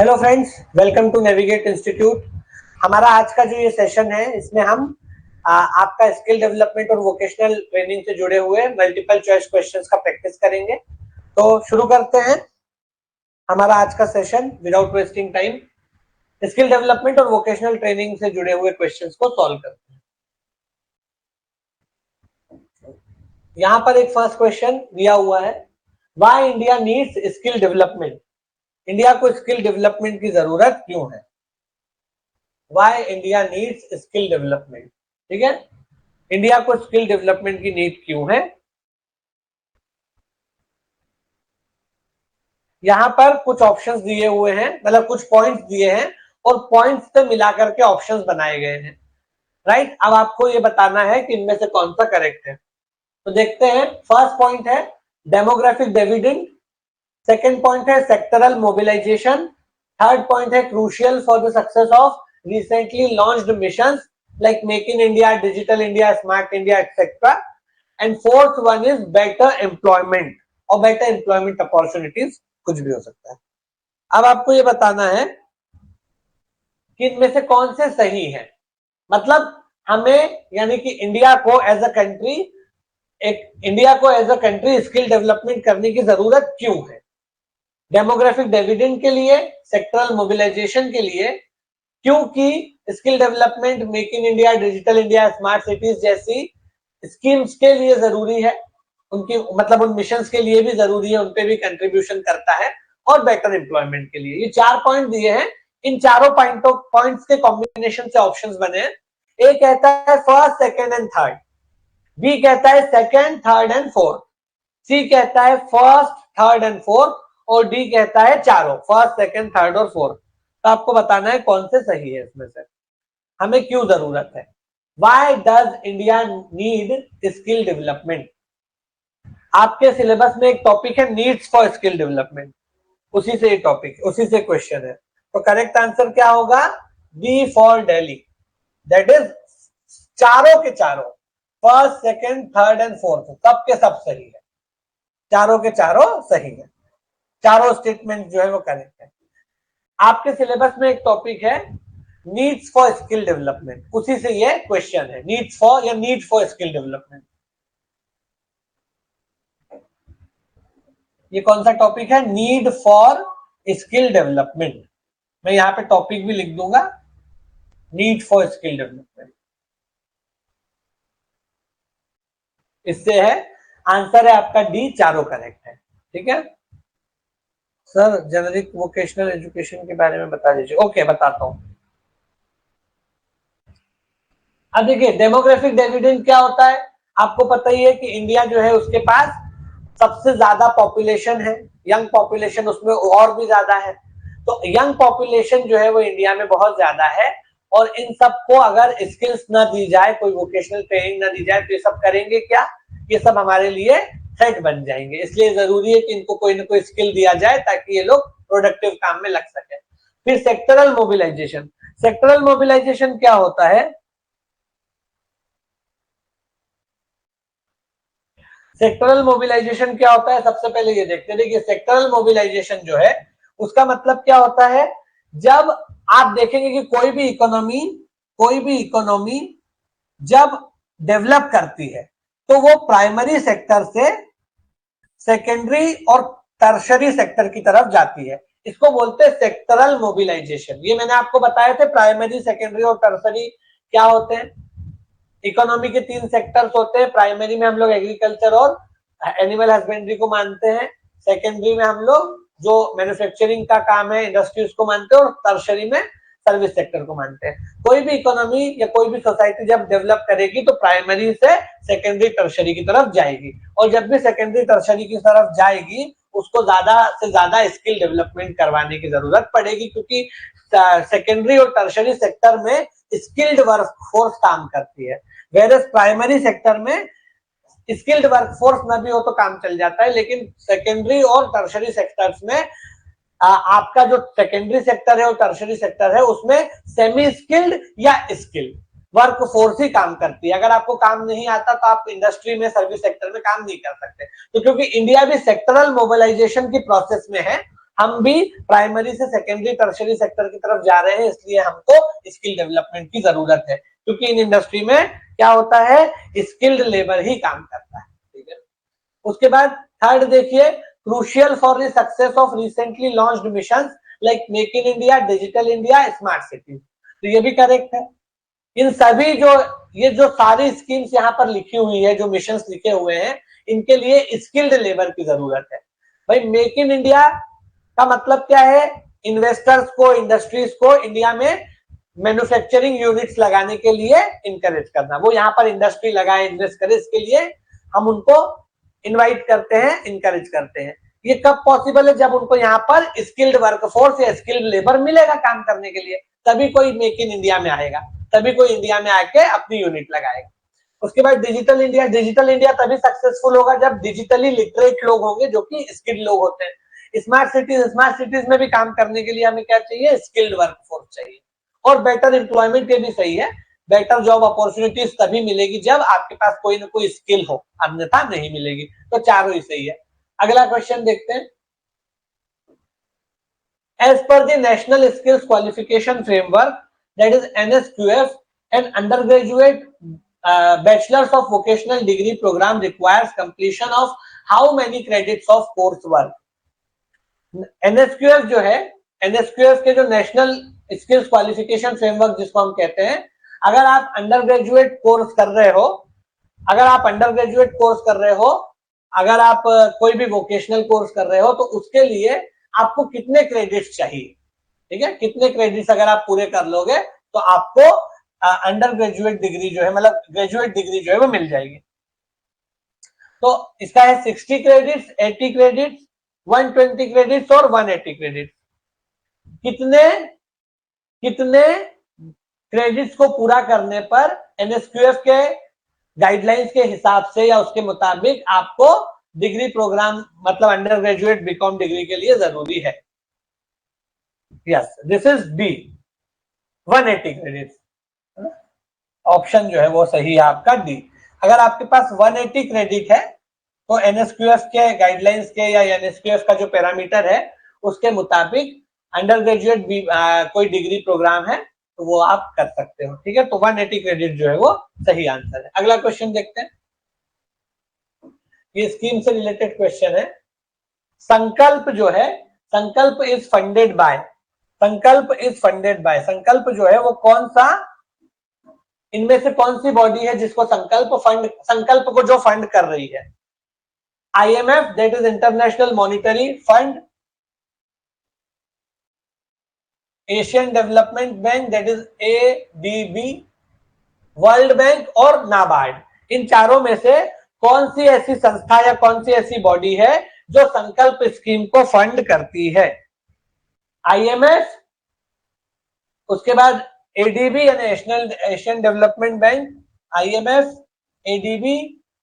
Hello friends, welcome to Navigate Institute. हमारा आज का जो ये सेशन है इसमें हम आपका स्किल डेवलपमेंट और वोकेशनल ट्रेनिंग से जुड़े हुए मल्टीपल चॉइस क्वेश्चंस का प्रैक्टिस करेंगे। तो शुरू करते हैं हमारा आज का session without wasting time. Skill development और वोकेशनल ट्रेनिंग से जुड़े हुए क्वेश्चंस को सॉल्व करते हैं। यहाँ पर एक फर्स्ट क्वेश्चन दिया हुआ है, why India needs skill development. India को स्किल डेवलपमेंट की जरूरत क्यों है? Why India needs skill development. ठीक है, इंडिया को स्किल डेवलपमेंट की नीड क्यों है? यहां पर कुछ ऑप्शंस दिए हुए हैं, मतलब कुछ पॉइंट्स दिए हैं और पॉइंट्स से मिलाकर के ऑप्शंस बनाए गए हैं। राइट, अब आपको ये बताना है कि इनमें से कौन सा करेक्ट है। तो देखते हैं। फर्स्ट पॉइंट है डेमोग्राफिक डिविडेंड, सेकेंड पॉइंट है सेक्टरल मोबिलाइजेशन, थर्ड पॉइंट है crucial for the success of recently launched missions like Make in India, Digital India, Smart India, etc. And fourth one is better employment और better employment opportunities, कुछ भी हो सकता है। अब आपको ये बताना है कि इनमें से कौन से सही है। मतलब हमें यानी कि इंडिया को as a country skill development करने की जरूरत क्यों है? डेमोग्राफिक डिविडेंड के लिए, सेक्टरल मोबिलाइजेशन के लिए, क्योंकि skill development make in India, digital India, smart cities जैसी स्कीम्स के लिए जरूरी है, उनकी मतलब उन मिशंस के लिए भी जरूरी है, उनपे भी कंट्रीब्यूशन करता है, और बेटर एम्प्लॉयमेंट के लिए। ये 4 पॉइंट दिए हैं, इन चारों पॉइंट्स के कॉम्बिनेशन से ऑप्शंस बने हैं। ए कहता है first, second and third, B कहता है second, third and fourth, C कहता है फर्स्ट, थर्ड एंड फोर्थ, और डी कहता है चारों, फर्स्ट, सेकेंड, थर्ड और फोर्थ। तो आपको बताना है कौन से सही है इसमें से, हमें क्यों जरूरत है। Why does India need skill development? आपके सिलेबस में एक टॉपिक है नीड्स फॉर स्किल डेवलपमेंट, उसी से टॉपिक, उसी से क्वेश्चन है। तो करेक्ट आंसर क्या होगा? B for Delhi. That is चारों के चारों, first, second, third and fourth, सब के सब सही है, चारों के चारों सही है, चारों स्टेटमेंट जो है वो करेक्ट है। आपके सिलेबस में एक टॉपिक है नीड्स फॉर स्किल डेवलपमेंट, उसी से ये क्वेश्चन है, नीड्स फॉर या नीड फॉर स्किल डेवलपमेंट। ये कौन सा टॉपिक है? Need for skill development. मैं यहां पे टॉपिक भी लिख दूंगा, नीड फॉर स्किल डेवलपमेंट। इससे है आंसर है आपका डी, चारों करेक्ट है। ठीक है सर, जेनरिक वोकेशनल एजुकेशन के बारे में बता दीजिए। ओके, बताता हूं। अब देखिए डेमोग्राफिक डिविडेंड क्या होता है, आपको पता ही है कि इंडिया जो है उसके पास सबसे ज्यादा पॉपुलेशन है, यंग पॉपुलेशन उसमें और भी ज्यादा है। तो यंग पॉपुलेशन जो है वो इंडिया में बहुत ज्यादा है, और इन सबको अगर स्किल्स ना दी जाए, कोई वोकेशनल ट्रेनिंग ना दी जाए, तो ये सब करेंगे क्या? ये सब हमारे लिए थ्रेट बन जाएंगे। इसलिए जरूरी है कि इनको कोई ना कोई स्किल दिया जाए ताकि ये लोग प्रोडक्टिव काम में लग सके। फिर सेक्टरल मोबिलाइजेशन, सेक्टरल मोबिलाइजेशन क्या होता है? सेक्टरल मोबिलाइजेशन क्या होता है, सबसे पहले ये देखते हैं। देखिए सेक्टरल मोबिलाइजेशन जो है उसका मतलब क्या होता है, जब आप देखेंगे कि कोई भी इकोनॉमी जब डेवलप करती है तो वो प्राइमरी सेक्टर से सेकेंडरी और टर्शरी सेक्टर की तरफ जाती है। इसको बोलते हैं सेक्टरल मोबिलाइजेशन। ये मैंने आपको बताए थे, प्राइमरी, सेकेंडरी और टर्शरी क्या होते हैं। इकोनॉमी के 3 सेक्टर्स होते हैं। प्राइमरी में हम लोग एग्रीकल्चर और एनिमल हस्बेंड्री को मानते हैं, सेकेंडरी में हम लोग जो मैन्युफैक्चरिंग का काम है, इंडस्ट्रीज को मानते हैं, और टर्शरी में सर्विस सेक्टर को मानते हैं। कोई भी इकोनॉमी या कोई भी सोसाइटी जब डेवलप करेगी तो प्राइमरी से सेकेंडरी टर्शरी की तरफ जाएगी, और जब भी सेकेंडरी टर्शरी की तरफ जाएगी उसको ज्यादा से ज्यादा स्किल डेवलपमेंट करवाने की जरूरत पड़ेगी, क्योंकि सेकेंडरी और टर्शरी सेक्टर में स्किल्ड वर्कफोर्स काम करती है। वेरस प्राइमरी सेक्टर में स्किल्ड वर्कफोर्स न भी हो तो काम चल जाता है, लेकिन सेकेंडरी और टर्शरी सेक्टर्स में आपका जो सेकेंडरी सेक्टर है और टर्शरी सेक्टर है उसमें सेमी स्किल्ड या स्किल्ड वर्कफोर्स ही काम करती है। अगर आपको काम नहीं आता तो आप इंडस्ट्री में, सर्विस सेक्टर में काम नहीं कर सकते। तो क्योंकि इंडिया भी सेक्टरल मोबिलाइजेशन की प्रोसेस में है, हम भी प्राइमरी से सेकेंडरी टर्शियरी सेक्टर की तरफ जा रहे हैं, इसलिए हमको स्किल डेवलपमेंट की जरूरत है, क्योंकि इन इंडस्ट्री में क्या होता है, स्किल्ड लेबर ही काम करता है। ठीक है, उसके बाद थर्ड देखिए, crucial for the success of recently launched missions like make in India, digital India, smart city. तो ये भी करेक्ट है। इन सभी जो ये जो सारी स्कीम्स यहाँ पर लिखी हुई है, जो मिशंस लिखे हुए हैं, इनके लिए स्किल्ड लेबर की जरूरत है। भाई मेक इन इंडिया का मतलब क्या है, इन्वेस्टर्स को, इंडस्ट्रीज को इंडिया में मैन्युफैक्चरिंग यूनिट्स लगाने के लिए इंकरेज करना। वो यहाँ पर इंडस्ट्री लगाए, इन्वेस्ट करे, इसके लिए हम उनको इनवाइट करते हैं, इंकरेज करते हैं। ये कब पॉसिबल है, जब उनको यहाँ पर स्किल्ड वर्कफोर्स या स्किल्ड लेबर मिलेगा काम करने के लिए, तभी कोई मेक इन इंडिया में आएगा, तभी कोई इंडिया में आके अपनी यूनिट लगाएगा। उसके बाद डिजिटल इंडिया, डिजिटल इंडिया तभी सक्सेसफुल होगा जब डिजिटली लिटरेट लोग होंगे, जो कि स्किल्ड लोग होते हैं। स्मार्ट सिटीज, स्मार्ट सिटीज में भी काम करने के लिए हमें क्या चाहिए, स्किल्ड वर्कफोर्स चाहिए। और बेटर एम्प्लॉयमेंट के भी सही है, बेटर जॉब अपॉर्चुनिटीज तभी मिलेगी जब आपके पास कोई ना कोई स्किल हो, अन्यथा नहीं मिलेगी। तो चारों ही सही है। अगला क्वेश्चन देखते हैं। As per the National Skills Qualification Framework, that is NSQF, an undergraduate bachelor's of vocational degree program requires completion of how many credits of coursework? NSQF जो है, NSQF के जो नेशनल स्किल्स क्वालिफिकेशन फ्रेमवर्क जिसको हम कहते हैं, अगर आप अंडर ग्रेजुएट कोर्स कर रहे हो, अगर आप अंडर ग्रेजुएट कोर्स कर रहे हो, अगर आप कोई भी वोकेशनल कोर्स कर रहे हो, तो उसके लिए आपको कितने क्रेडिट्स चाहिए। ठीक है, कितने क्रेडिट्स अगर आप पूरे कर लोगे तो आपको अंडर ग्रेजुएट डिग्री जो है, मतलब ग्रेजुएट डिग्री जो है वो मिल जाएगी। तो इसका है 60 क्रेडिट्स, 80 क्रेडिट्स, 120 क्रेडिट्स और 180 क्रेडिट्स। कितने कितने क्रेडिट्स को पूरा करने पर एनएसक्यूएफ के गाइडलाइंस के हिसाब से या उसके मुताबिक आपको डिग्री प्रोग्राम, मतलब अंडर ग्रेजुएट बीकॉम डिग्री के लिए जरूरी है? Yes, this is B, 180 credit. Option जो है वो सही है आपका डी। अगर आपके पास 180 क्रेडिट है तो एनएसक्यूएफ के गाइडलाइंस के या एनएसक्यूएफ का जो पैरामीटर है उसके मुताबिक अंडर ग्रेजुएट कोई डिग्री प्रोग्राम है तो वो आप कर सकते हो। ठीक है, तो 180 क्रेडिट जो है वो सही आंसर है। अगला क्वेश्चन देखते हैं, ये स्कीम से रिलेटेड क्वेश्चन है। संकल्प जो है, संकल्प इज फंडेड बाय, संकल्प इज फंडेड बाय, संकल्प जो है वो कौन सा, इनमें से कौन सी बॉडी है जिसको संकल्प को जो फंड कर रही है? IMF, that is international monetary fund, Asian development bank, that is ADB, world bank और नाबार्ड। इन चारों में से कौन सी ऐसी संस्था या कौन सी ऐसी बॉडी है जो संकल्प स्कीम को फंड करती है? IMF, उसके बाद ADB यानी national Asian development bank, IMF, ADB,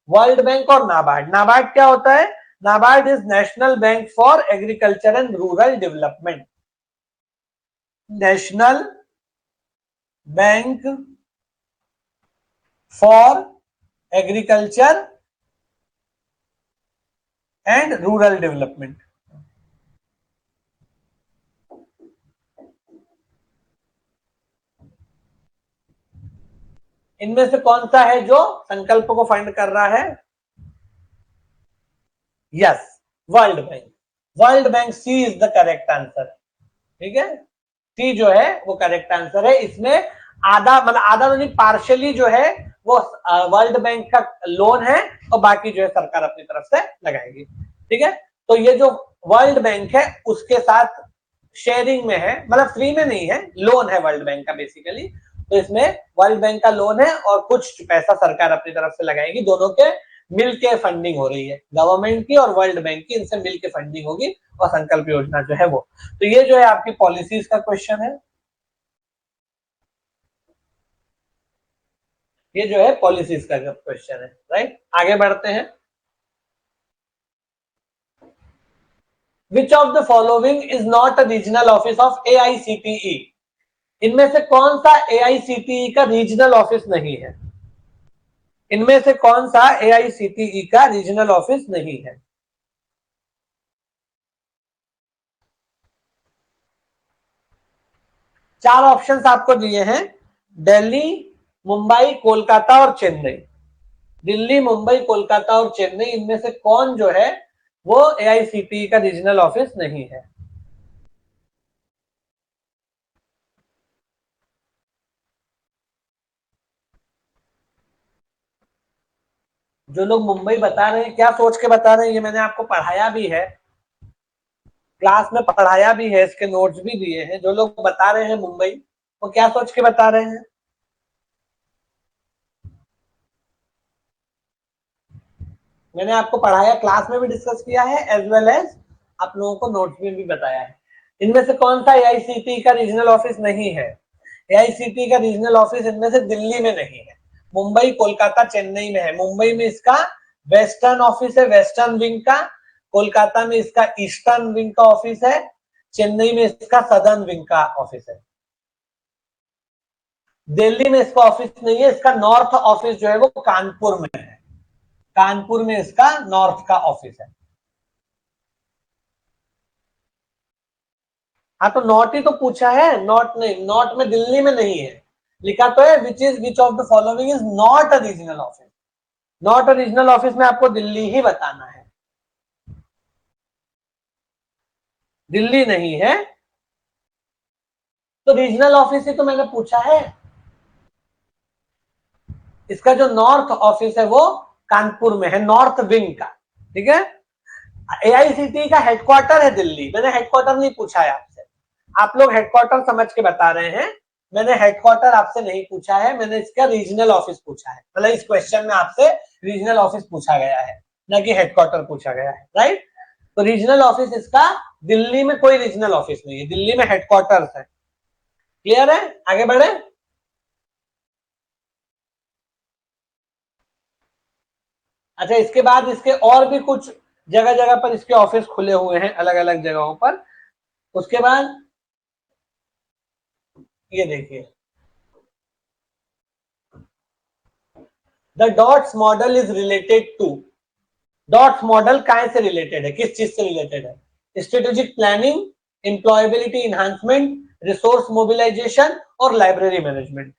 world bank और नाबार्ड। नाबार्ड क्या होता है? NABARD is national bank for agriculture and rural development, national bank for agriculture and rural development. इनमें से कौन सा है जो संकल्प को फंड कर रहा है? Yes, World Bank. World Bank, C is the correct answer. ठीक है, सी जो है वो करेक्ट आंसर है। इसमें आधा, मतलब आधा नहीं, पार्शियली जो है वो वर्ल्ड बैंक का लोन है और बाकी जो है सरकार अपनी तरफ से लगाएगी। ठीक है, तो ये जो वर्ल्ड बैंक है उसके साथ शेयरिंग में है, मतलब फ्री में नहीं है, लोन है वर्ल्ड बैंक का बेसिकली। तो इसमें वर्ल्ड बैंक का लोन है और कुछ पैसा सरकार अपनी तरफ से लगाएगी, दोनों के मिलके फंडिंग हो रही है, गवर्नमेंट की और वर्ल्ड बैंक की, इनसे मिलके फंडिंग होगी और संकल्प योजना जो है वो। तो ये जो है आपकी पॉलिसीज का क्वेश्चन है, ये जो है पॉलिसीज का क्वेश्चन है, राइट। आगे बढ़ते हैं। विच of the following is not a regional office of AICTE? इनमें से कौन सा AICTE का रीजनल ऑफिस नहीं है? इनमें से कौन सा AICTE का रीजनल ऑफिस नहीं है? चार ऑप्शंस आपको दिए हैं, दिल्ली, मुंबई, कोलकाता और चेन्नई। दिल्ली, मुंबई, कोलकाता और चेन्नई, इनमें से कौन जो है वो एआईसीटीई का रीजनल ऑफिस नहीं है? जो लोग मुंबई बता रहे हैं, क्या सोच के बता रहे हैं, ये मैंने आपको पढ़ाया भी है, क्लास में पढ़ाया भी है, इसके नोट्स भी दिए हैं। जो लोग बता रहे हैं मुंबई, वो क्या सोच के बता रहे हैं? मैंने आपको पढ़ाया, क्लास में भी डिस्कस किया है, एज वेल एज आप लोगों को नोट्स में भी बताया है। इनमें से कौन सा एआईसीटीई का रीजनल ऑफिस नहीं है? एआईसीटीई का रीजनल ऑफिस इनमें से दिल्ली में नहीं है, मुंबई, कोलकाता, चेन्नई में है। मुंबई में इसका वेस्टर्न ऑफिस है, वेस्टर्न विंग का। कोलकाता में इसका ईस्टर्न विंग का ऑफिस है। चेन्नई में इसका सदर्न विंग का ऑफिस है। दिल्ली में इसका ऑफिस नहीं है, इसका नॉर्थ ऑफिस जो है वो कानपुर में है। कानपुर में इसका नॉर्थ का ऑफिस है। हाँ, तो नॉट ही तो पूछा है, नॉट नहीं, नॉट में दिल्ली में नहीं है, लिखा तो है which of the following is not a regional office. Not a regional office में आपको दिल्ली ही बताना है। दिल्ली नहीं है तो रीजनल ऑफिस ही तो मैंने पूछा है। इसका जो नॉर्थ ऑफिस है वो कानपुर में है, नॉर्थ विंग का। ठीक है। एआईसीटी का हेडक्वार्टर है दिल्ली, मैंने हेडक्वार्टर नहीं पूछा है आपसे। आप लोग हेडक्वार्टर समझ के बता रहे हैं, मैंने हेडक्वार्टर आपसे नहीं पूछा है, मैंने इसका रीजनल ऑफिस पूछा है। मतलब इस क्वेश्चन में आपसे रीजनल ऑफिस पूछा गया है, ना कि हेडक्वार्टर पूछा गया है, राइट। तो रीजनल ऑफिस इसका, दिल्ली में कोई रीजनल ऑफिस नहीं है, दिल्ली में हेडक्वार्टर है। क्लियर है? आगे बढ़े। अच्छा, इसके बाद इसके और भी कुछ जगह जगह पर इसके ऑफिस खुले हुए हैं, अलग अलग जगहों पर। उसके बाद ये देखिए, the DOTS model is related to. DOTS model काय से रिलेटेड है, किस चीज से रिलेटेड है? Strategic planning, employability enhancement, resource mobilisation और लाइब्रेरी मैनेजमेंट।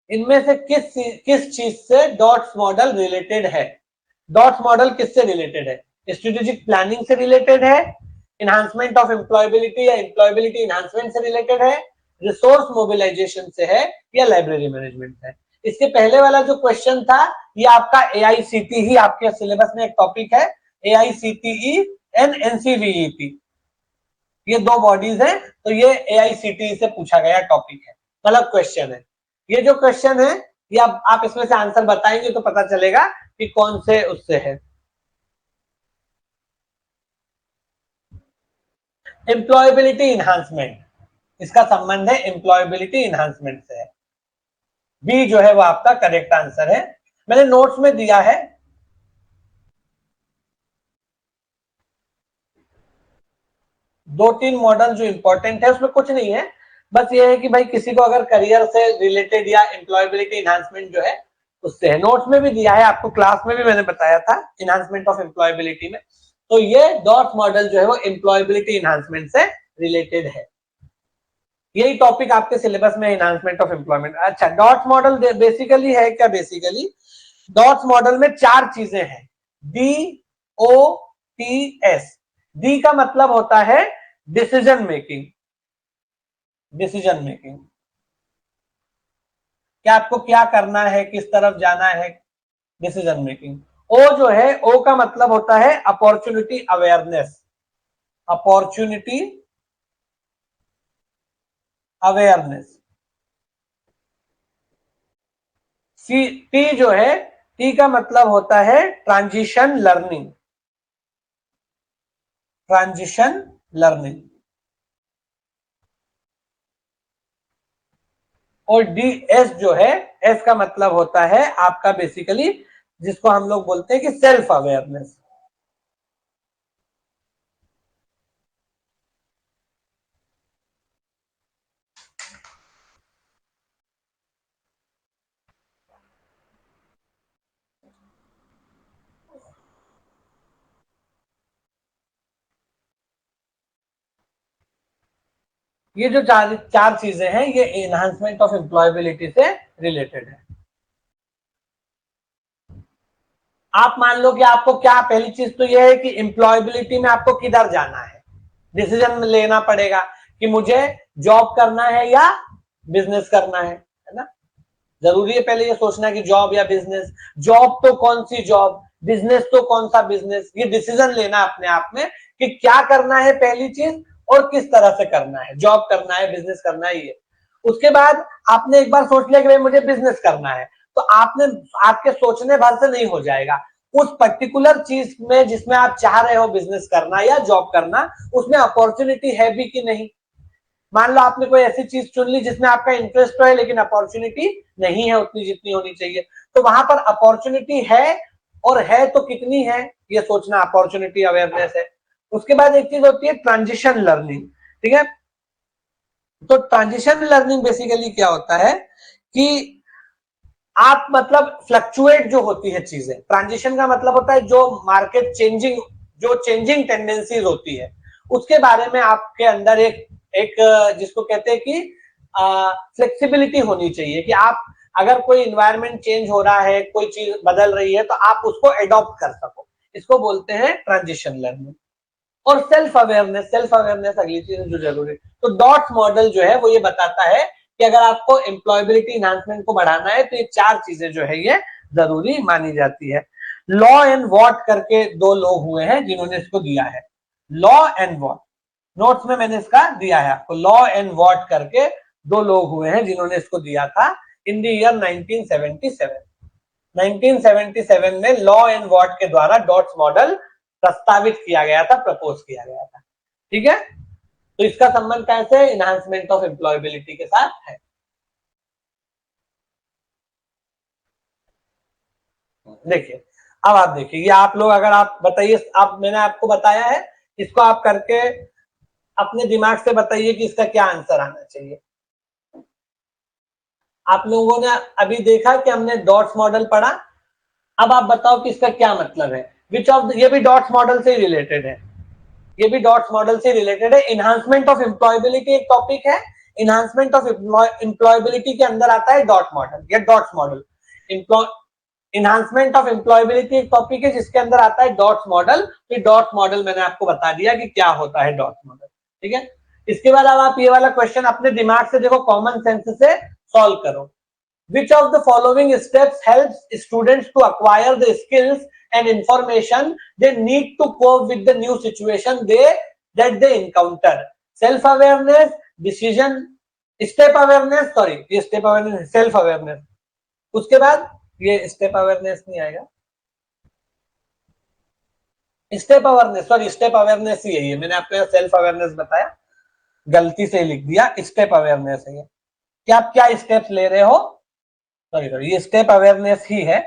इनमें से किस चीज से डॉट्स मॉडल रिलेटेड है? डॉट्स मॉडल किससे रिलेटेड है? स्ट्रेटेजिक प्लानिंग से रिलेटेड है, इन्हांसमेंट ऑफ एम्प्लॉयबिलिटी या एम्प्लॉयबिलिटी इन्हांसमेंट से रिलेटेड है, रिसोर्स मोबिलाइजेशन से है, या लाइब्रेरी मैनेजमेंट है? इसके पहले वाला जो क्वेश्चन था, ये आपका एआईसीटी ही आपके सिलेबस में एक टॉपिक है, एआईसीटीई एंड एनसीवीईटी। ये दो बॉडीज हैं, तो ये एआईसीटी से पूछा गया टॉपिक है, मतलब क्वेश्चन है। ये जो क्वेश्चन है, ये आप इसमें से आंसर बताएंगे तो पता चलेगा कि कौन से उससे है। एम्प्लॉयबिलिटी इन्हांसमेंट, इसका संबंध है एम्प्लॉयबिलिटी इन्हांसमेंट से है। बी जो है वो आपका करेक्ट आंसर है, मैंने नोट्स में दिया है। दो तीन मॉडल जो इंपॉर्टेंट है, उसमें कुछ नहीं है, बस ये है कि भाई किसी को अगर करियर से रिलेटेड या एम्प्लॉयबिलिटी इन्हांसमेंट जो है उससे है। नोट्स में भी दिया है आपको, क्लास में भी मैंने बताया था इन्हांसमेंट ऑफ एम्प्लॉयबिलिटी में। तो ये डॉट मॉडल जो है वो एम्प्लॉयबिलिटी इन्हांसमेंट से रिलेटेड है। यही टॉपिक आपके सिलेबस में, इन्हांसमेंट ऑफ एम्प्लॉयमेंट। अच्छा, डॉट मॉडल बेसिकली है क्या? बेसिकली डॉट्स मॉडल में चार चीजें हैं, D O T S. D का मतलब होता है डिसीजन मेकिंग, डिसीजन मेकिंग, कि आपको क्या करना है, किस तरफ जाना है, डिसीजन मेकिंग। ओ जो है, ओ का मतलब होता है अपॉर्चुनिटी अवेयरनेस, अपॉर्चुनिटी अवेयरनेस। सी, टी जो है, टी का मतलब होता है ट्रांजिशन लर्निंग, ट्रांजिशन लर्निंग। और डी एस जो है, एस का मतलब होता है आपका बेसिकली, जिसको हम लोग बोलते हैं कि सेल्फ अवेयरनेस। ये जो चार चार चीजें हैं ये एनहांसमेंट ऑफ एम्प्लॉयबिलिटी से रिलेटेड है। आप मान लो कि आपको क्या, पहली चीज तो ये है कि एम्प्लॉयबिलिटी में आपको किधर जाना है, डिसीजन लेना पड़ेगा कि मुझे जॉब करना है या बिजनेस करना है ना। जरूरी है पहले ये सोचना कि जॉब या बिजनेस, जॉब तो कौन सी जॉब, बिजनेस तो कौन सा बिजनेस, ये डिसीजन लेना अपने आप में कि क्या करना है पहली चीज और किस तरह से करना है, जॉब करना है बिजनेस करना है ये। उसके बाद आपने एक बार सोच लिया कि भाई मुझे बिजनेस करना है, तो आपने, आपके सोचने भर से नहीं हो जाएगा, उस पर्टिकुलर चीज में जिसमें आप चाह रहे हो बिजनेस करना या जॉब करना, उसमें अपॉर्चुनिटी है भी कि नहीं। मान लो आपने कोई ऐसी चीज चुन ली जिसमें आपका इंटरेस्ट तो है लेकिन अपॉर्चुनिटी नहीं है उतनी जितनी होनी चाहिए, तो वहां पर अपॉर्चुनिटी है और है तो कितनी है ये सोचना, अपॉर्चुनिटी अवेयरनेस है। उसके बाद एक चीज होती है ट्रांजिशन लर्निंग, ठीक है। तो ट्रांजिशन लर्निंग बेसिकली क्या होता है कि आप मतलब फ्लक्चुएट जो होती है चीजें, ट्रांजिशन का मतलब होता है जो मार्केट चेंजिंग, जो चेंजिंग टेंडेंसीज होती है उसके बारे में आपके अंदर एक एक जिसको कहते हैं कि फ्लेक्सिबिलिटी होनी चाहिए कि आप अगर कोई इन्वायरमेंट चेंज हो रहा है, कोई चीज बदल रही है तो आप उसको एडॉप्ट कर सको, इसको बोलते हैं ट्रांजिशन लर्निंग। और सेल्फ अवेयरनेस, सेल्फ अवेयरनेस अगली चीज जो जरूरी है। तो डॉट्स मॉडल जो है वो ये बताता है कि अगर आपको एम्प्लॉयबिलिटी इनहांसमेंट को बढ़ाना है तो ये चार चीजें जो है ये जरूरी मानी जाती है। लॉ एंड वॉट करके दो लोग हुए हैं जिन्होंने इसको दिया है, लॉ एंड वॉट, नोट्स में मैंने इसका दिया है आपको, लॉ एंड वॉट करके दो लोग हुए हैं जिन्होंने इसको दिया था इन द ईयर 1977। 1977 में लॉ एंड वॉट के द्वारा डॉट्स मॉडल प्रस्तावित किया गया था, प्रपोज किया गया था, ठीक है। तो इसका संबंध कैसे इनहांसमेंट ऑफ एम्प्लॉयबिलिटी के साथ है। देखिए, अब आप देखिए, ये आप लोग अगर आप बताइए, आप, मैंने आपको बताया है, इसको आप करके अपने दिमाग से बताइए कि इसका क्या आंसर आना चाहिए। आप लोगों ने अभी देखा कि हमने डॉट्स मॉडल पढ़ा, अब आप बताओ कि इसका क्या मतलब है। विच ऑफ, ये भी डॉट्स मॉडल से रिलेटेड है, ये भी डॉट्स मॉडल से रिलेटेड है। इनहांसमेंट ऑफ एम्प्लॉयबिलिटी एक टॉपिक है, इनहांसमेंट ऑफ एम्प्लॉयबिलिटी के अंदर आता है डॉट मॉडल या dots model. Enhancement of employability एक टॉपिक है जिसके अंदर आता है डॉट्स मॉडल। तो डॉट्स मॉडल मैंने आपको बता दिया कि क्या होता है डॉट्स मॉडल, ठीक है। इसके बाद अब आप ये वाला क्वेश्चन अपने दिमाग से देखो, कॉमन सेंस से सॉल्व करो। Which of the following steps helps students to acquire the skills and information they need to cope with the new situation that they encounter? Self awareness, decision, step awareness, sorry ये step awareness, self awareness। उसके बाद ये step awareness नहीं आएगा, step awareness, sorry step awareness ही है ये, मैंने आपको सेल्फ अवेयरनेस बताया, गलती से लिख दिया, स्टेप अवेयरनेस है ये कि आप क्या स्टेप्स ले रहे हो, सॉरी सॉरी ये स्टेप अवेयरनेस ही है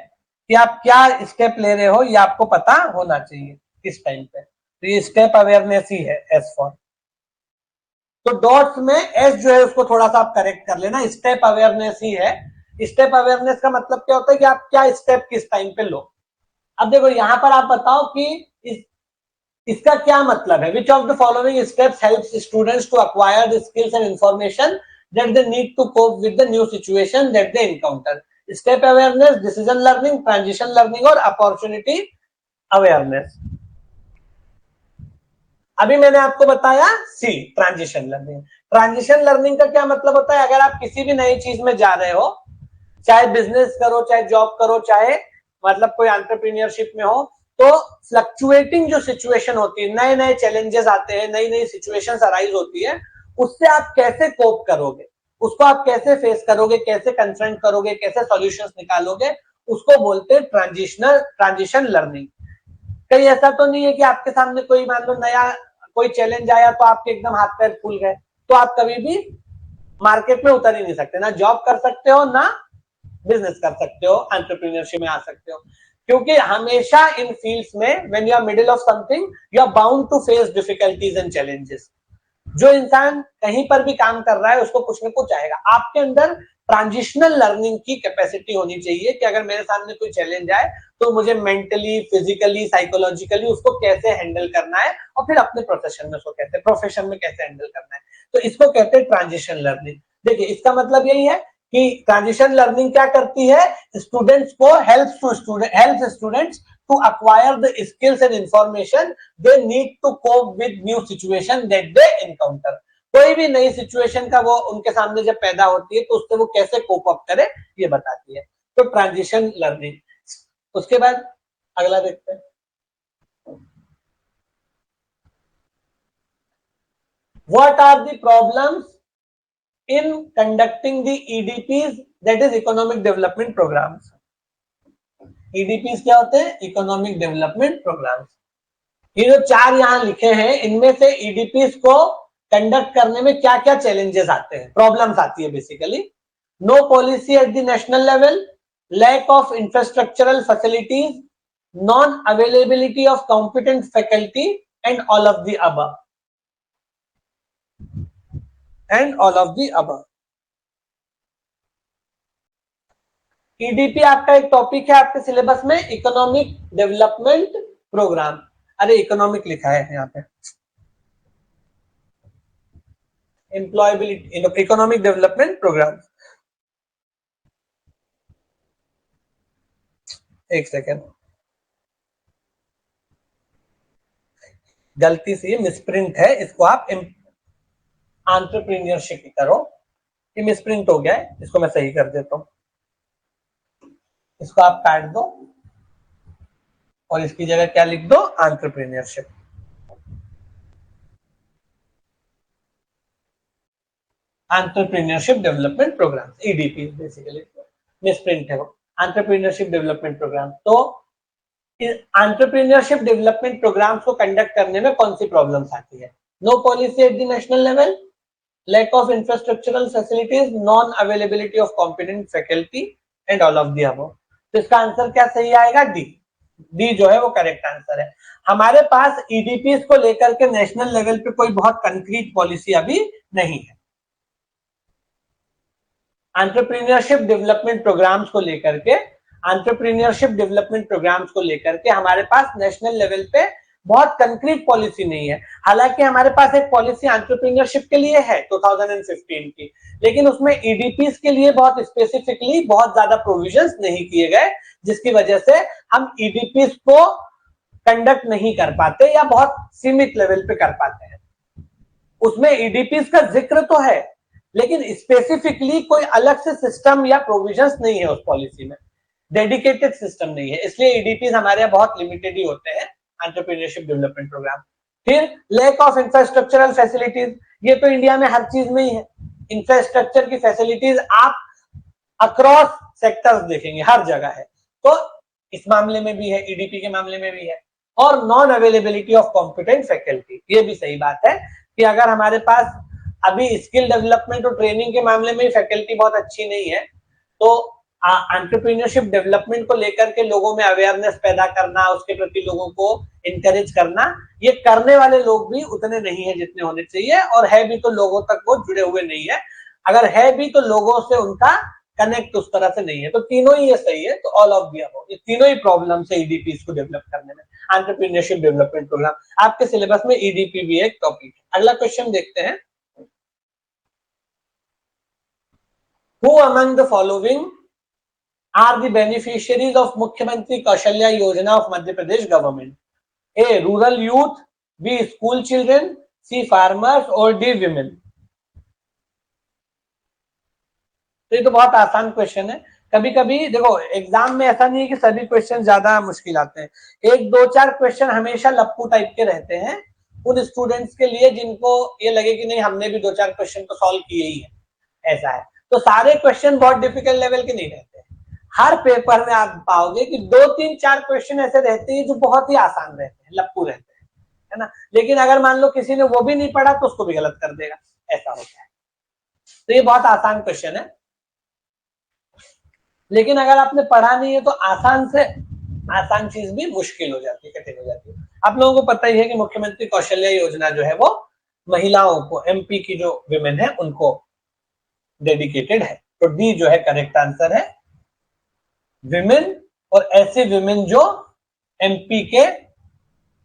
कि आप क्या स्टेप ले रहे हो, ये आपको पता होना चाहिए किस टाइम पे। तो ये स्टेप अवेयरनेस ही है, एस फॉर। तो डॉट्स में एस जो है उसको थोड़ा सा आप करेक्ट कर लेना, स्टेप अवेयरनेस ही है। स्टेप अवेयरनेस का मतलब क्या होता है कि आप क्या स्टेप किस टाइम पे लो। अब देखो यहां पर आप बताओ कि इसका क्या मतलब है। Which of the following steps helps students to acquire the skills and information that they need to cope with the new situation that they encounter? Step awareness, decision learning, transition learning और opportunity awareness। अभी मैंने आपको बताया सी, transition learning. Transition learning का क्या मतलब होता है, अगर आप किसी भी नई चीज में जा रहे हो, चाहे बिजनेस करो, चाहे जॉब करो, चाहे मतलब कोई एंटरप्रेन्योरशिप में हो, तो फ्लक्चुएटिंग जो सिचुएशन होती है, नए नए चैलेंजेस आते हैं, नई नई सिचुएशंस अराइज होती है, उससे आप कैसे कोप करोगे, उसको आप कैसे फेस करोगे, कैसे कंफ्रंट करोगे, कैसे सॉल्यूशंस निकालोगे, उसको बोलते हैं ट्रांजिशन लर्निंग। कहीं ऐसा तो नहीं है कि आपके सामने कोई मान लो नया कोई चैलेंज आया तो आपके एकदम हाथ पैर फूल गए, तो आप कभी भी मार्केट में उतर ही नहीं सकते, ना जॉब कर सकते हो, ना बिजनेस कर सकते हो, एंटरप्रेन्योरशिप में आ सकते हो। क्योंकि हमेशा इन फील्ड्स में when you are middle of something you are bound to face difficulties and challenges. जो इंसान कहीं पर भी काम कर रहा है उसको कुछ ना कुछ आएगा। आपके अंदर ट्रांजिशनल लर्निंग की कैपेसिटी होनी चाहिए कि अगर मेरे सामने कोई चैलेंज आए तो मुझे मेंटली, फिजिकली, साइकोलॉजिकली उसको कैसे हैंडल करना है और फिर अपने प्रोफेशन में कैसे हैंडल करना है। तो इसको कहते हैं ट्रांजिशन लर्निंग। देखिए इसका मतलब यही है कि ट्रांजिशन लर्निंग क्या करती है, स्टूडेंट्स को help students to acquire the skills and information they need to cope with new situation that they encounter. कोई भी नई सिचुएशन का वो उनके सामने जब पैदा होती है तो उससे वो कैसे कोप अप करे ये बताती है, तो ट्रांजिशन लर्निंग। उसके बाद अगला देखते हैं, what are the problems in conducting the EDPs, that is economic development programmes. EDPs क्या होते हैं, इकोनॉमिक डेवलपमेंट प्रोग्राम्स। ये जो चार यहाँ लिखे हैं इनमें से ईडीपीज को कंडक्ट करने में क्या क्या चैलेंजेस आते हैं, प्रॉब्लम्स आती है basically. No policy at the national level, lack of infrastructural facilities, non availability of competent faculty and all of the above, and all of the above. EDP आपका एक टॉपिक है आपके सिलेबस में, economic development program. अरे economic लिखा है यहाँ पे, एम्प्लॉयबिलिटी, इकोनॉमिक डेवलपमेंट प्रोग्राम। एक सेकेंड, गलती से मिसप्रिंट है, इसको आप एंटरप्रेन्योरशिप करो, ये मिसप्रिंट हो गया है, इसको मैं सही कर देता हूं। इसको आप काट दो और इसकी जगह क्या लिख दो, entrepreneurship. Entrepreneurship development program, EDP basically misprint है वो, एंटरप्रेन्योरशिप डेवलपमेंट प्रोग्राम। तो एंटरप्रेन्योरशिप डेवलपमेंट प्रोग्राम्स को कंडक्ट करने में कौन सी प्रॉब्लम्स आती है, no policy at the national level, lack of infrastructural facilities, non availability of competent faculty and all of the above. तो इसका आंसर क्या सही आएगा, डी। डी जो है वो करेक्ट आंसर है। हमारे पास ईडीपीज को लेकर के नेशनल लेवल पे कोई बहुत कंक्रीट पॉलिसी अभी नहीं है। एंटरप्रेन्योरशिप डेवलपमेंट प्रोग्राम्स को लेकर के, एंटरप्रेन्योरशिप डेवलपमेंट प्रोग्राम्स को लेकर के हमारे पास नेशनल लेवल पे बहुत कंक्रीट पॉलिसी नहीं है। हालांकि हमारे पास एक पॉलिसी एंटरप्रेन्योरशिप के लिए है 2015 की, लेकिन उसमें ईडीपीज के लिए बहुत स्पेसिफिकली बहुत ज्यादा प्रोविजंस नहीं किए गए, जिसकी वजह से हम ईडीपीज को कंडक्ट नहीं कर पाते या बहुत सीमित लेवल पे कर पाते हैं। उसमें ईडीपीज का जिक्र तो है लेकिन स्पेसिफिकली कोई अलग से सिस्टम या प्रोविजंस नहीं है उस पॉलिसी में, डेडिकेटेड सिस्टम नहीं है, इसलिए ईडीपीज हमारे यहाँ बहुत लिमिटेड ही होते हैं एंटरप्रेन्योरशिप डेवलपमेंट प्रोग्राम। फिर लैक ऑफ इंफ्रास्ट्रक्चरल फैसिलिटीज, ये तो इंडिया में हर चीज में ही है। इंफ्रास्ट्रक्चर की फैसिलिटीज आप अक्रॉस सेक्टर्स देखेंगे, हर जगह है, तो इस मामले में भी है, ईडीपी के मामले में भी है। और non availability of competent faculty, ये भी सही बात है कि अगर हमारे पास अभी स्किल डेवलपमेंट और ट्रेनिंग के मामले में फैकल्टी बहुत अच्छी नहीं है, तो एंटरप्रेन्योरशिप डेवलपमेंट को लेकर के लोगों में अवेयरनेस पैदा करना, उसके प्रति लोगों को इंकरेज करना, ये करने वाले लोग भी उतने नहीं है जितने होने चाहिए, और है भी तो लोगों तक वो जुड़े हुए नहीं है, अगर है भी तो लोगों से उनका कनेक्ट उस तरह से नहीं है। तो तीनों ही ये सही है, तो ऑल ऑफ द अबव, ये तीनों ही प्रॉब्लम है ईडीपी को डेवलप करने में। एंटरप्रेन्योरशिप डेवलपमेंट प्रोग्राम आपके सिलेबस में ईडीपी भी एक टॉपिक है। अगला क्वेश्चन देखते हैं, Who among the following are the beneficiaries of Mukhyamantri Kaushalya Yojana of Madhya Pradesh government? A. Rural youth, B. School children, C. Farmers और D. women? तो ये तो बहुत आसान क्वेश्चन है। कभी कभी देखो एग्जाम में ऐसा नहीं है कि सभी क्वेश्चन ज्यादा मुश्किल आते हैं, एक दो चार क्वेश्चन हमेशा लप्पू टाइप के रहते हैं उन स्टूडेंट्स के लिए जिनको ये लगे कि नहीं हमने भी दो चार क्वेश्चन तो सॉल्व किए ही है, ऐसा है। तो सारे क्वेश्चन बहुत डिफिकल्ट लेवल के नहीं रहते, हर पेपर में आप पाओगे कि दो तीन चार क्वेश्चन ऐसे रहते हैं जो बहुत ही आसान रहते हैं, लप्पू रहते हैं, है ना। लेकिन अगर मान लो किसी ने वो भी नहीं पढ़ा तो उसको भी गलत कर देगा, ऐसा होता है। तो ये बहुत आसान क्वेश्चन है, लेकिन अगर आपने पढ़ा नहीं है तो आसान से आसान चीज भी मुश्किल हो जाती है, कठिन हो जाती है। आप लोगों को पता ही है कि मुख्यमंत्री कौशल्या योजना जो है वो महिलाओं को, एमपी की जो विमेन है उनको डेडिकेटेड है। तो डी जो है करेक्ट आंसर है, विमेन, और ऐसे विमेन जो एमपी के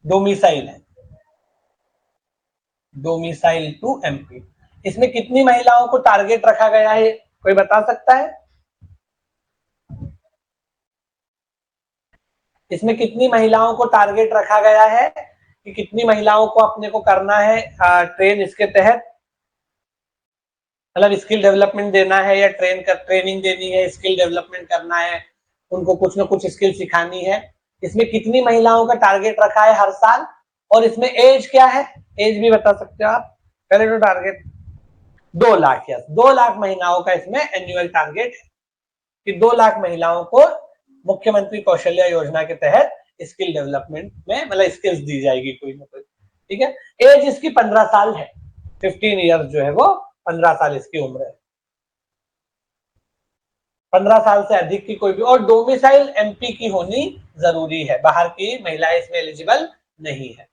डोमिसाइल है, डोमिसाइल टू एमपी। इसमें कितनी महिलाओं को टारगेट रखा गया है, कोई बता सकता है? इसमें कितनी महिलाओं को टारगेट रखा गया है कि कितनी महिलाओं को अपने को करना है ट्रेन इसके तहत, मतलब स्किल डेवलपमेंट देना है या ट्रेनिंग देनी है, स्किल डेवलपमेंट करना है, उनको कुछ ना कुछ स्किल सिखानी है। इसमें कितनी महिलाओं का टारगेट रखा है हर साल, और इसमें एज क्या है, एज भी बता सकते हो आप। पहले तो टारगेट 2 लाख, यस 2 लाख महिलाओं का इसमें एनुअल टारगेट है कि 2 लाख महिलाओं को मुख्यमंत्री कौशल्या योजना के तहत स्किल डेवलपमेंट में मतलब स्किल्स दी जाएगी कोई ना कोई। ठीक है, एज इसकी 15 साल है, 15 ईयर्स जो है वो 15 साल इसकी उम्र है। 15 साल से अधिक की कोई भी, और डोमिसाइल एमपी की होनी जरूरी है, बाहर की महिलाएं इसमें एलिजिबल नहीं है।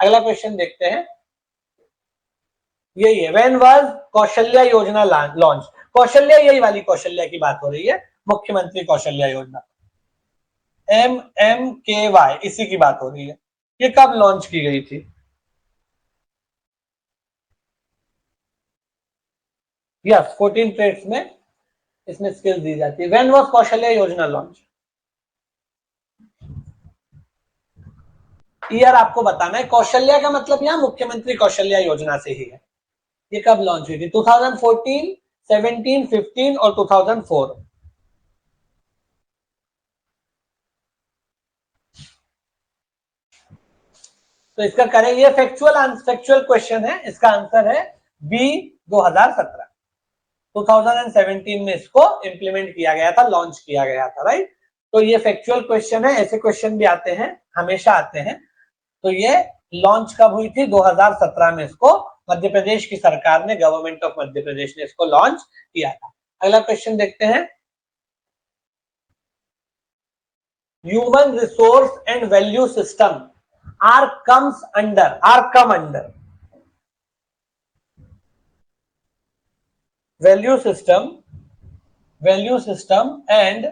अगला क्वेश्चन देखते हैं, यही है, व्हेन वाज कौशल्या योजना लॉन्च। कौशल्या, यही वाली कौशल्या की बात हो रही है, मुख्यमंत्री कौशल्या योजना, MMKY, इसी की बात हो रही है। ये कब लॉन्च की गई थी? यस, 14 ट्रेड्स में इसमें स्किल्स दी जाती है। व्हेन वाज कौशल्या योजना लॉन्च? ईयर आपको बताना है। कौशल्या का मतलब यहां मुख्यमंत्री कौशल्या योजना से ही है। ये कब लॉन्च हुई थी? 2014, 17, 15 और 2004। तो इसका करेंगे, ये फैक्चुअल क्वेश्चन है, इसका आंसर है बी 2017। 2017 में इसको इंप्लीमेंट किया गया था, लॉन्च किया गया था, राइट। तो ये फैक्चुअल क्वेश्चन है, ऐसे क्वेश्चन भी आते हैं, हमेशा आते हैं। तो ये लॉन्च कब हुई थी? 2017 में इसको मध्य प्रदेश की सरकार ने, गवर्नमेंट ऑफ मध्य प्रदेश ने इसको लॉन्च किया था। अगला क्वेश्चन देखते हैं, human resource and value system are come under value system and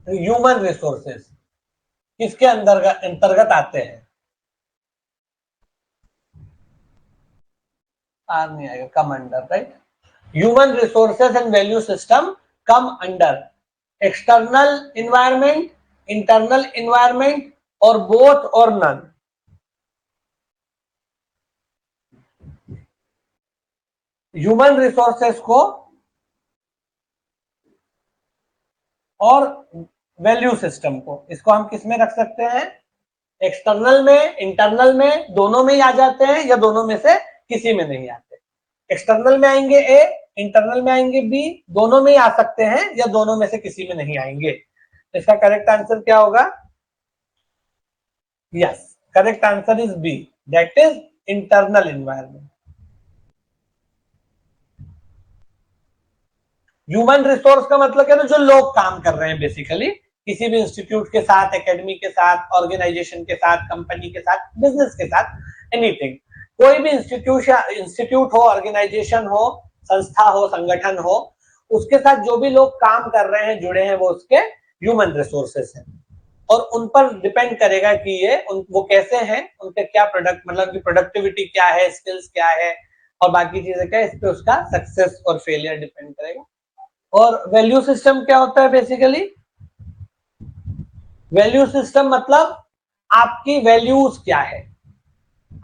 human resources किसके अंतर्गत आते हैं? आर नहीं आएगा, come under, right. Human resources and value system come under external environment, internal environment, और बोथ और नन। ह्यूमन रिसोर्सेस को और वैल्यू सिस्टम को, इसको हम किस में रख सकते हैं? एक्सटर्नल में, इंटरनल में, दोनों में ही आ जाते हैं, या दोनों में से किसी में नहीं आते। एक्सटर्नल में आएंगे ए, इंटरनल में आएंगे बी, दोनों में ही आ सकते हैं, या दोनों में से किसी में नहीं आएंगे। तो इसका करेक्ट आंसर क्या होगा? Yes, correct answer is B, that is internal environment. Human resource का मतलब क्या है? जो लोग काम कर रहे हैं बेसिकली, किसी भी इंस्टीट्यूट के साथ, एकेडमी के साथ, ऑर्गेनाइजेशन के साथ, कंपनी के साथ, बिजनेस के साथ, एनीथिंग, कोई भी इंस्टीट्यूट हो, ऑर्गेनाइजेशन हो, संस्था हो, संगठन हो, उसके साथ जो भी लोग काम कर रहे हैं, जुड़े हैं, वो उसके ह्यूमन रिसोर्सेस हैं। और उन पर डिपेंड करेगा कि वो कैसे हैं, उनके क्या प्रोडक्ट, मतलब प्रोडक्टिविटी क्या है, स्किल्स क्या है, और बाकी चीजें क्या है, इस पे उसका सक्सेस और फेलियर डिपेंड करेगा। और वैल्यू सिस्टम क्या होता है बेसिकली? वैल्यू सिस्टम मतलब आपकी वैल्यूज क्या है,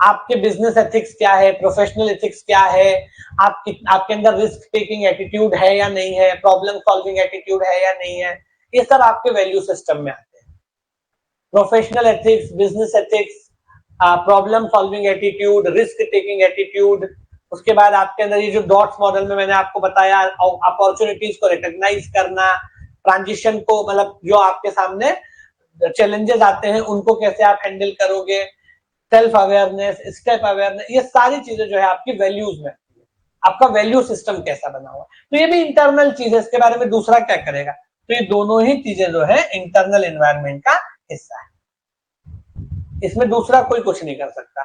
आपके बिजनेस एथिक्स क्या है, प्रोफेशनल एथिक्स क्या है, आपके अंदर रिस्क टेकिंग एटीट्यूड है या नहीं है, प्रॉब्लम सॉल्विंग एटीट्यूड है या नहीं है, ये सब आपके वैल्यू सिस्टम में आते हैं। Professional ethics, business ethics, problem solving attitude, risk taking attitude. उसके बाद आपके अंदर ये जो डॉट्स मॉडल में मैंने आपको बताया, अपॉर्चुनिटीज को रिकॉग्नाइज करना, ट्रांजिशन को, मतलब जो आपके सामने चैलेंजेस आते हैं उनको कैसे आप हैंडल करोगे, सेल्फ अवेयरनेस, स्टेप अवेयरनेस, ये सारी चीजें जो है आपकी वैल्यूज में, आपका वैल्यू सिस्टम कैसा बना हुआ। तो ये भी इंटरनल चीज है, इसके बारे में दूसरा क्या करेगा? तो ये दोनों ही चीजें जो है इंटरनल एनवायरनमेंट का हिस्सा है, इसमें दूसरा कोई कुछ नहीं कर सकता।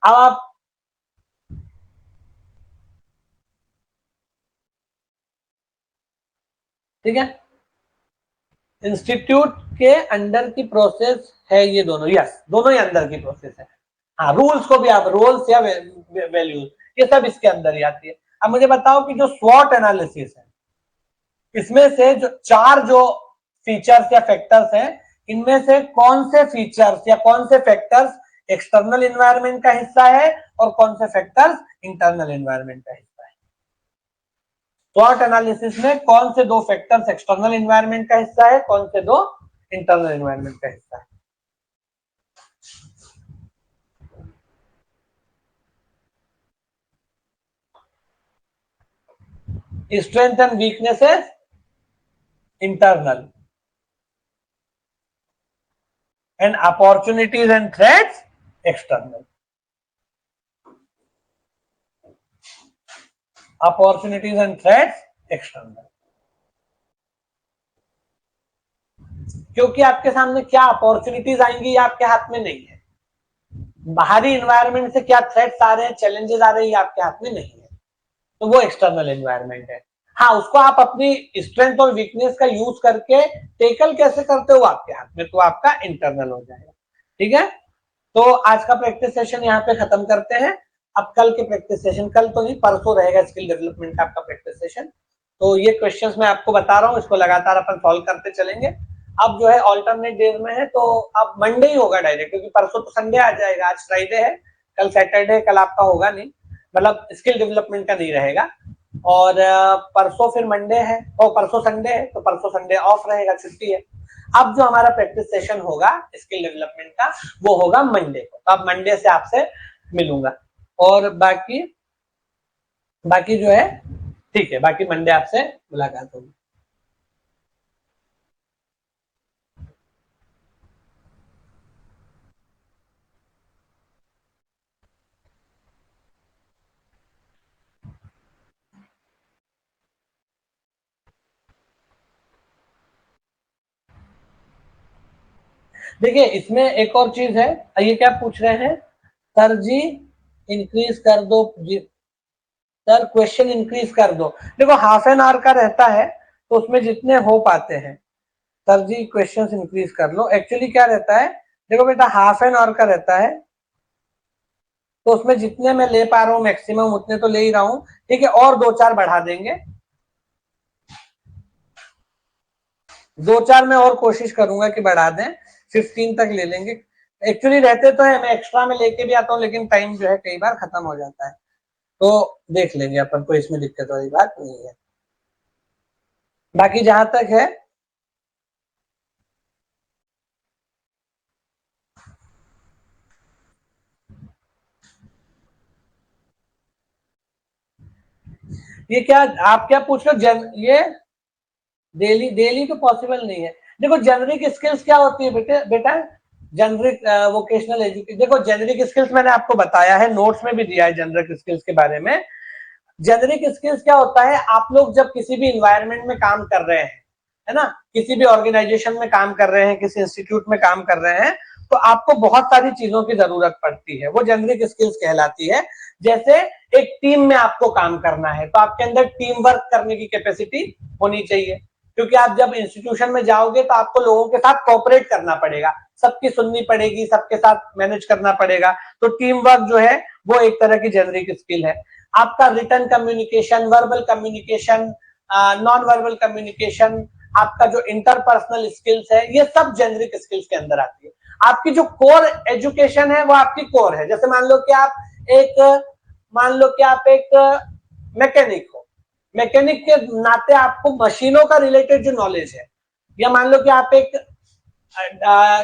अब आप ठीक है, इंस्टीट्यूट के अंडर की प्रोसेस है ये दोनों, यस दोनों ही अंदर की प्रोसेस है। हाँ, रूल्स को भी आप रोल्स या वैल्यूज, ये सब इसके अंदर ही आती है। अब मुझे बताओ कि जो स्वॉट एनालिसिस है, इसमें से जो चार जो फीचर्स या फैक्टर्स हैं, इनमें से कौन से फीचर्स या कौन से फैक्टर्स एक्सटर्नल एनवायरनमेंट का हिस्सा है और कौन से फैक्टर्स इंटरनल एनवायरनमेंट का हिस्सा है। स्वॉट एनालिसिस में कौन से दो फैक्टर्स एक्सटर्नल एनवायरनमेंट का हिस्सा है, कौन से दो इंटरनल एनवायरनमेंट का हिस्सा है। Strength and weaknesses internal, and opportunities and threats external. Opportunities and threats external, क्योंकि आपके सामने क्या अपॉर्चुनिटीज आएंगी ये आपके हाथ में नहीं है, बाहरी इन्वायरमेंट से क्या थ्रेट्स आ रहे हैं, चैलेंजेस आ रहे हैं, ये आपके हाथ में नहीं है, तो वो एक्सटर्नल एनवायरनमेंट है। हाँ, उसको आप अपनी स्ट्रेंथ और वीकनेस का यूज करके टेकल कैसे करते हो आपके हाथ में, तो आपका इंटरनल हो जाएगा। ठीक है, तो आज का प्रैक्टिस सेशन यहाँ पे खत्म करते हैं। अब कल के प्रैक्टिस सेशन, कल तो नहीं परसों रहेगा स्किल डेवलपमेंट का आपका प्रैक्टिस सेशन। तो ये क्वेश्चंस मैं आपको बता रहा हूँ, इसको लगातार अपन सॉल्व करते चलेंगे। अब जो है ऑल्टरनेट डेज में है, तो अब मंडे ही होगा डायरेक्ट, क्योंकि परसों तो संडे आ जाएगा, आज फ्राइडे है, कल सैटरडे, कल आपका होगा नहीं, मतलब स्किल डेवलपमेंट का नहीं रहेगा। और परसों फिर मंडे है और परसों संडे है, तो परसों संडे ऑफ रहेगा, छुट्टी है। अब जो हमारा प्रैक्टिस सेशन होगा स्किल डेवलपमेंट का, वो होगा मंडे को। तो अब मंडे से आपसे मिलूंगा, और बाकी जो है ठीक है, बाकी मंडे आपसे मुलाकात होगी। देखिए, इसमें एक और चीज है, ये क्या पूछ रहे हैं, सर जी इंक्रीज कर दो जी, सर क्वेश्चन इंक्रीज कर दो। देखो, हाफ एन आवर का रहता है, तो उसमें जितने हो पाते हैं, सर जी क्वेश्चंस इंक्रीज कर लो। एक्चुअली क्या रहता है, देखो बेटा, हाफ एन आवर का रहता है, तो उसमें जितने मैं ले पा रहा हूँ मैक्सिमम उतने तो ले ही रहा हूँ। ठीक है, और दो चार बढ़ा देंगे, दो चार मैं और कोशिश करूंगा कि बढ़ा दें, 15 तक ले लेंगे। एक्चुअली रहते तो है, मैं एक्स्ट्रा में लेके भी आता हूँ, लेकिन टाइम जो है कई बार खत्म हो जाता है, तो देख लेंगे अपन को, इसमें दिक्कत वाली बात नहीं है। बाकी जहां तक है, ये क्या आप क्या पूछ रहे हो, ये डेली डेली तो पॉसिबल नहीं है। देखो, जेनरिक स्किल्स क्या होती है बेटे, बेटा जेनरिक वोकेशनल एजुकेशन, देखो जेनरिक स्किल्स मैंने आपको बताया है, नोट्स में भी दिया है जेनरिक स्किल्स के बारे में। जेनरिक स्किल्स क्या होता है, आप लोग जब किसी भी इन्वायरमेंट में काम कर रहे हैं, है ना, किसी भी ऑर्गेनाइजेशन में काम कर रहे हैं, किसी इंस्टीट्यूट में काम कर रहे हैं, तो आपको बहुत सारी चीजों की जरूरत पड़ती है, वो जेनरिक स्किल्स कहलाती है। जैसे एक टीम में आपको काम करना है, तो आपके अंदर टीम वर्क करने की कैपेसिटी होनी चाहिए, क्योंकि आप जब इंस्टीट्यूशन में जाओगे तो आपको लोगों के साथ कोऑपरेट करना पड़ेगा, सबकी सुननी पड़ेगी, सबके साथ मैनेज करना पड़ेगा, तो टीम वर्क जो है वो एक तरह की जेनरिक स्किल है। आपका return communication, verbal communication, non verbal communication, आपका जो इंटरपर्सनल स्किल्स है, ये सब जेनरिक स्किल्स के अंदर आती है। आपकी जो कोर एजुकेशन है वो आपकी कोर है। जैसे मान लो कि आप एक मैकेनिक हो, मैकेनिक के नाते आपको मशीनों का रिलेटेड जो नॉलेज है, या मान लो कि आप एक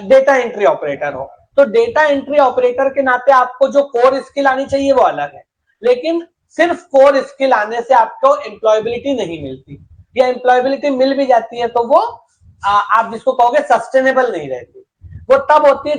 डेटा एंट्री ऑपरेटर हो, तो डेटा एंट्री ऑपरेटर के नाते आपको जो कोर स्किल आनी चाहिए वो अलग है, लेकिन सिर्फ कोर स्किल आने से आपको एम्प्लॉयबिलिटी नहीं मिलती, या एम्प्लॉयबिलिटी मिल भी जाती है तो वो आप जिसको कहोगे सस्टेनेबल नहीं रहती। वो तब होती है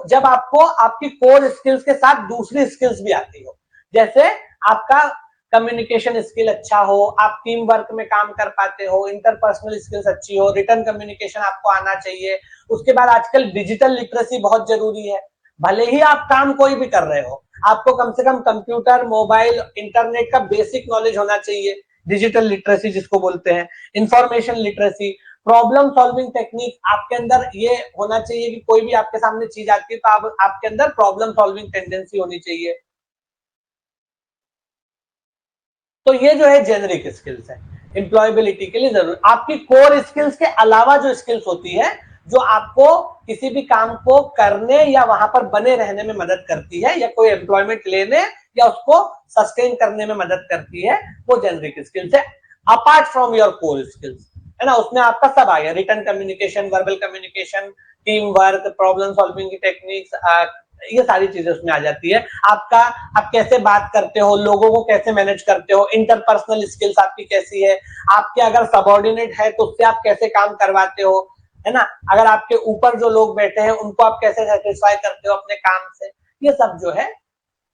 जब आपको आपकी कोर स्किल्स के साथ दूसरी स्किल्स भी आती हो। जैसे आपका कम्युनिकेशन स्किल अच्छा हो, आप टीम वर्क में काम कर पाते हो, इंटरपर्सनल स्किल्स अच्छी हो, रिटर्न कम्युनिकेशन आपको आना चाहिए। उसके बाद आजकल डिजिटल लिटरेसी बहुत जरूरी है, भले ही आप काम कोई भी कर रहे हो, आपको कम से कम कंप्यूटर, मोबाइल, इंटरनेट का बेसिक नॉलेज होना चाहिए, डिजिटल लिटरेसी जिसको बोलते हैं, information literacy. Problem solving technique, आपके अंदर ये होना चाहिए कि कोई भी आपके सामने चीज आती है तो आपके अंदर प्रॉब्लम सॉल्विंग टेंडेंसी होनी चाहिए। तो ये जो है जेनरिक स्किल्स है, एम्प्लॉयबिलिटी के लिए जरूर। आपकी कोर स्किल्स के अलावा जो स्किल्स होती है जो आपको किसी भी काम को करने या वहां पर बने रहने में मदद करती है, या कोई एम्प्लॉयमेंट लेने या उसको सस्टेन करने में मदद करती है, वो जेनरिक स्किल्स है, apart from your core skills, है ना। उसमें आपका सब आ गया, written communication, verbal communication, team work, problem solving की टेक्निक्स, ये सारी चीजें उसमें आ जाती है। आपका, आप कैसे बात करते हो, लोगों को कैसे मैनेज करते हो, इंटरपर्सनल स्किल्स आपकी कैसी है, आपके अगर सबऑर्डिनेट है तो उससे आप कैसे काम करवाते हो, है ना। अगर आपके ऊपर जो लोग बैठे हैं उनको आप कैसे सेटिस्फाई करते हो अपने काम से, ये सब जो है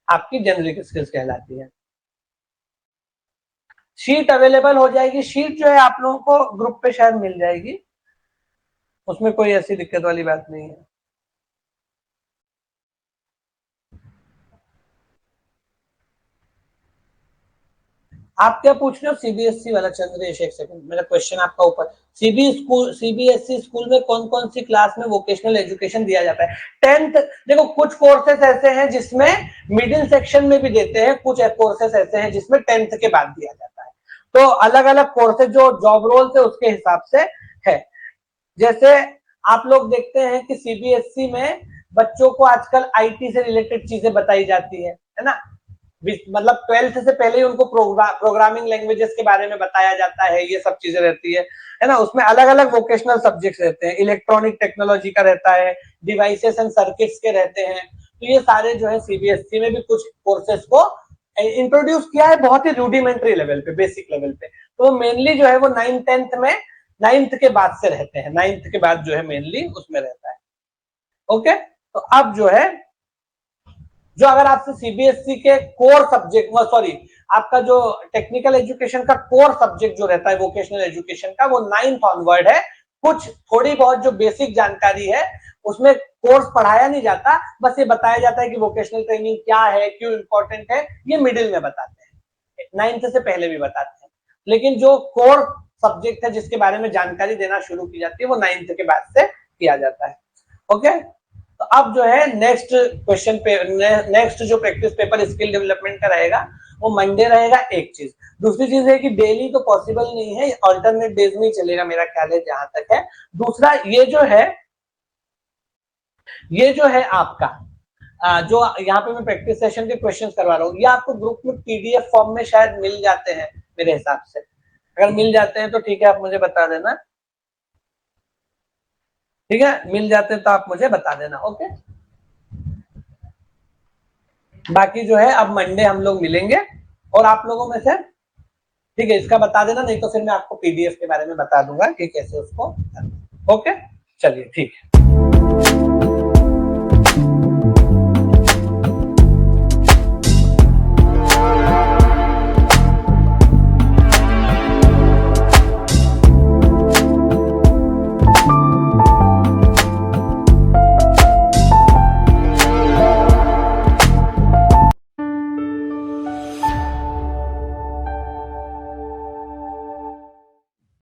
आपकी जेनरिक स्किल्स कहलाती है। शीट अवेलेबल हो जाएगी, शीट जो है आप लोगों को ग्रुप पे शायद मिल जाएगी, उसमें कोई ऐसी दिक्कत वाली बात नहीं है। आप क्या पूछ रहे हो? सीबीएसई वाला चंद्रेश, एक सेकंड, मेरा क्वेश्चन आपका ऊपर। सीबीएसई स्कूल में कौन कौन सी क्लास में वोकेशनल एजुकेशन दिया जाता है? 10th, देखो कुछ कोर्सेस ऐसे हैं जिसमें मिडिल सेक्शन में भी देते हैं, कुछ कोर्सेस ऐसे हैं जिसमें 10th के बाद दिया जाता है। तो अलग अलग कोर्सेज जो जॉब रोल से उसके हिसाब से है। जैसे आप लोग देखते हैं कि सीबीएसई में बच्चों को आजकल आईटी से रिलेटेड चीजें बताई जाती है ना। मतलब 12th से पहले ही उनको प्रोग्रामिंग लैंग्वेजेस के बारे में बताया जाता है, ये सब चीजें रहती है ना। उसमें अलग अलग वोकेशनल सब्जेक्ट्स रहते हैं, इलेक्ट्रॉनिक टेक्नोलॉजी का रहता है, डिवाइसेस एंड सर्किट्स के रहते हैं। तो ये सारे जो है सीबीएसई में भी कुछ कोर्सेज को इंट्रोड्यूस किया है, बहुत ही रूडिमेंट्री लेवल पे, बेसिक लेवल पे। तो मेनली जो है वो 9th-10th में, 9th के बाद से रहते हैं, 9th के बाद जो है मेनली उसमें रहता है। ओके, तो अब जो है, जो अगर आपसे सीबीएसई के कोर सब्जेक्ट, सॉरी, आपका जो टेक्निकल एजुकेशन का कोर सब्जेक्ट जो रहता है वोकेशनल एजुकेशन का, वो 9th ऑनवर्ड है। कुछ थोड़ी बहुत जो बेसिक जानकारी है उसमें कोर्स पढ़ाया नहीं जाता, बस ये बताया जाता है कि वोकेशनल ट्रेनिंग क्या है, क्यों इंपॉर्टेंट है, ये मिडिल में बताते हैं, 9th से पहले भी बताते हैं। लेकिन जो कोर सब्जेक्ट है जिसके बारे में जानकारी देना शुरू की जाती है, वो 9th के बाद से किया जाता है। ओके, तो अब जो है नेक्स्ट क्वेश्चन पे, नेक्स्ट जो प्रैक्टिस पेपर स्किल डेवलपमेंट का रहेगा वो मंडे रहेगा, एक चीज। दूसरी चीज है कि डेली तो पॉसिबल नहीं है, अल्टरनेट डेज में ही चलेगा मेरा ख्याल है जहां तक है। दूसरा ये जो है आपका जो यहाँ पे मैं प्रैक्टिस सेशन के क्वेश्चंस करवा रहा हूँ, ये आपको ग्रुप में पीडीएफ फॉर्म में शायद मिल जाते हैं मेरे हिसाब से। अगर मिल जाते हैं तो ठीक है, आप मुझे बता देना। ठीक है, मिल जाते हैं तो आप मुझे बता देना। ओके, बाकी जो है अब मंडे हम लोग मिलेंगे, और आप लोगों में से, ठीक है, इसका बता देना, नहीं तो फिर मैं आपको पीडीएफ के बारे में बता दूंगा कि कैसे उसको। ओके, चलिए ठीक है।